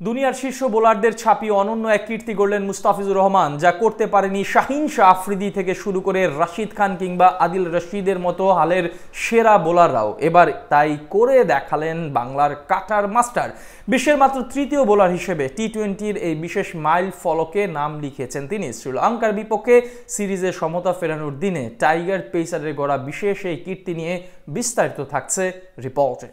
দুনিয়ার শীর্ষ বোলারদের ছাপিয়ে অনন্য এক কীর্তি গড়লেন মুস্তাফিজুর রহমান, যা করতে পারেনি শাহিন শাহ আফ্রিদি থেকে শুরু করে রাশিদ খান কিংবা আদিল রশিদের মতো হালের সেরা বোলাররাও। এবার তাই করে দেখালেন বাংলার কাটার মাস্টার। বিশ্বের মাত্র তৃতীয় বোলার হিসেবে টি-20-র এই বিশেষ মাইল ফলকে নাম লিখেছেন তিনি। শ্রীলঙ্কার বিপক্ষে সিরিজে সমতা ফেরানোর দিনে টাইগার পেসারের গড়া বিশেষ এই কীর্তি নিয়ে বিস্তারিত থাকছে রিপোর্টে।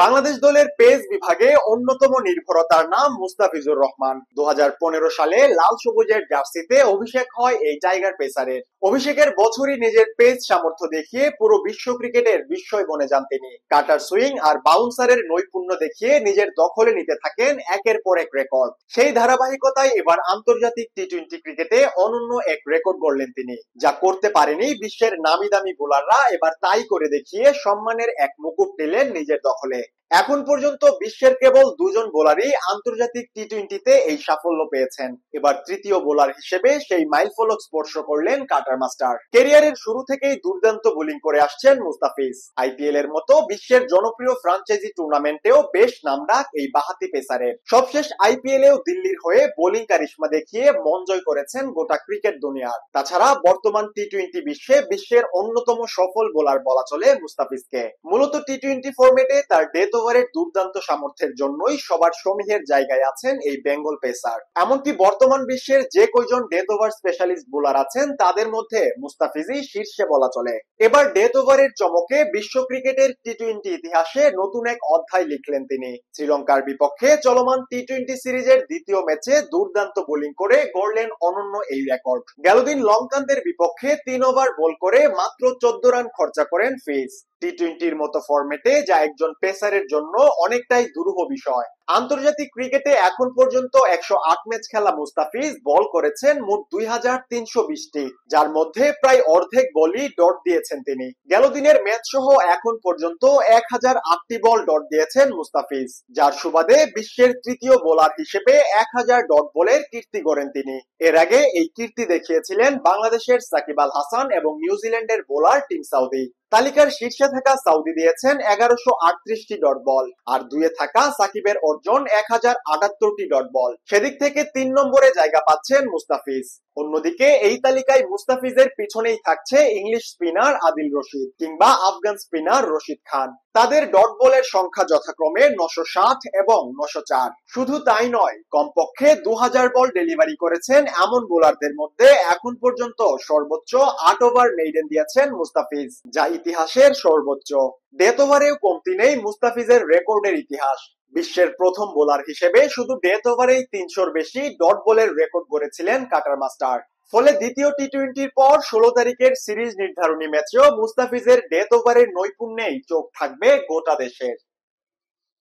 বাংলাদেশ দলের পেস বিভাগে অন্যতম নির্ভরতার নাম মুস্তাফিজুর রহমান। 2015 সালে লাল সবুজের জার্সিতে অভিষেক হয় এই টাইগার পেসারের। অভিষেকের বছরই নিজের পেস সামর্থ্য দেখিয়ে পুরো বিশ্ব ক্রিকেটের বিস্ময় বনে যান তিনি। কাটার সুইং আর বাউন্সারের নৈপুণ্য দেখিয়ে নিজের দখলে নিতে থাকেন একের পর এক রেকর্ড। সেই ধারাবাহিকতায় এবার আন্তর্জাতিক টি-20 ক্রিকেটে অনন্য এক রেকর্ড গড়লেন তিনি, যা করতে পারেনি বিশ্বের নামি দামি বোলাররা। এবার তাই করে দেখিয়ে সম্মানের এক মুকুট নিলেন নিজের দখলে। এখন পর্যন্ত বিশ্বের কেবল দুজন বোলারই আন্তর্জাতিক টি-20তে এই সাফল্য পেয়েছেন। এবার তৃতীয় বোলার হিসেবে সেই মাইলফলক স্পর্শ করলেন কাটার মাস্টার। ক্যারিয়ারের শুরু থেকেই দুর্দান্ত বোলিং করে আসছেন মুস্তাফিজ। আইপিএল এর মতো বিশ্বের জনপ্রিয় ফ্রাঞ্চাইজি টুর্নামেন্টেও বেশ নামডাক এই বাহাতি পেসারের। সবশেষ আইপিএলেও দিল্লির হয়ে বোলিং কারিশমা দেখিয়ে মন জয় করেছেন গোটা ক্রিকেট দুনিয়ার। তাছাড়া বর্তমান টি-20 বিশ্বের অন্যতম সফল বোলার বলা চলে মুস্তাফিজকে। মূলত টি-20 ফরম্যাটে তার ডেথ ওভারের দুর্দান্ত সামর্থ্যের জন্যই সবার সমীহের জায়গায় আছেন এই বেঙ্গল পেসার। এমনকি বর্তমান বিশ্বের যে কয়জন ডেথ ওভার স্পেশালিস্ট বোলার আছেন তাদের মধ্যে মুস্তাফিজই শীর্ষে বলা চলে। এবার ডেথ ওভারের চমকে বিশ্ব ক্রিকেটের টি-20 ইতিহাসে নতুন এক অধ্যায় লিখলেন তিনি। শ্রীলঙ্কার বিপক্ষে চলমান টি-20 সিরিজের দ্বিতীয় ম্যাচে দুর্দান্ত বোলিং করে গড়লেন অনন্য এই রেকর্ড। গেলদিন লঙ্কানদের বিপক্ষে 3 ওভার বল করে মাত্র 14 রান খরচা করেন ফিজ। টি-20-র মতো ফরম্যাটে যা একজন পেসারের জন্য অনেকটাই দুরূহ বিষয়। আন্তর্জাতিক ক্রিকেটে এখন পর্যন্ত 108 ম্যাচ খেলা মুস্তাফিজ বল করেছেন মোট 2320টি, যার মধ্যে প্রায় অর্ধেক বলই ডট দিয়েছেন তিনি। গেল দিনের ম্যাচ সহ এখন পর্যন্ত 1008টি বল ডট দিয়েছেন মুস্তাফিজ, যার সুবাদে বিশ্বের তৃতীয় বোলার হিসেবে 1000 ডট বলের কীর্তি গড়েন তিনি। এর আগে এই কীর্তি দেখিয়েছিলেন বাংলাদেশের সাকিব আল হাসান এবং নিউজিল্যান্ডের বোলার টিম সাউদি। তালিকার শীর্ষে থাকা সাউদি দিয়েছেন 1138টি ডট বল, আর দুইয়ে থাকা সাকিবের অর্জন 1078টি ডট বল। সেদিক থেকে 3 নম্বরে জায়গা পাচ্ছেন মুস্তাফিজ। অন্যদিকে এই তালিকায় মুস্তাফিজের পিছনেই থাকছে ইংলিশ স্পিনার আদিল রশিদ কিংবা আফগান স্পিনার রশিদ খান। তাদের ডট বলের সংখ্যা যথাক্রমে 960 এবং 904। শুধু তাই নয়, কমপক্ষে 2000 বল ডেলিভারি করেছেন এমন বোলারদের মধ্যে এখন পর্যন্ত সর্বোচ্চ 8 ওভার মেইডেন দিয়েছেন মুস্তাফিজ, যা ইতিহাসের সর্বোচ্চ। ডেথ ওভারেও কমতি নেই মুস্তাফিজের রেকর্ডের ইতিহাস। বিশ্বের প্রথম বোলার হিসেবে শুধু ডেথ ওভারেই 300-র বেশি ডট বলের রেকর্ড গড়েছিলেন কাটার মাস্টার। ফলে দ্বিতীয় টি-20-র পর 16 তারিখের সিরিজ নির্ধারণী ম্যাচেও মুস্তাফিজের ডেথ ওভারের নৈপুণ্যেই চোখ থাকবে গোটা দেশের।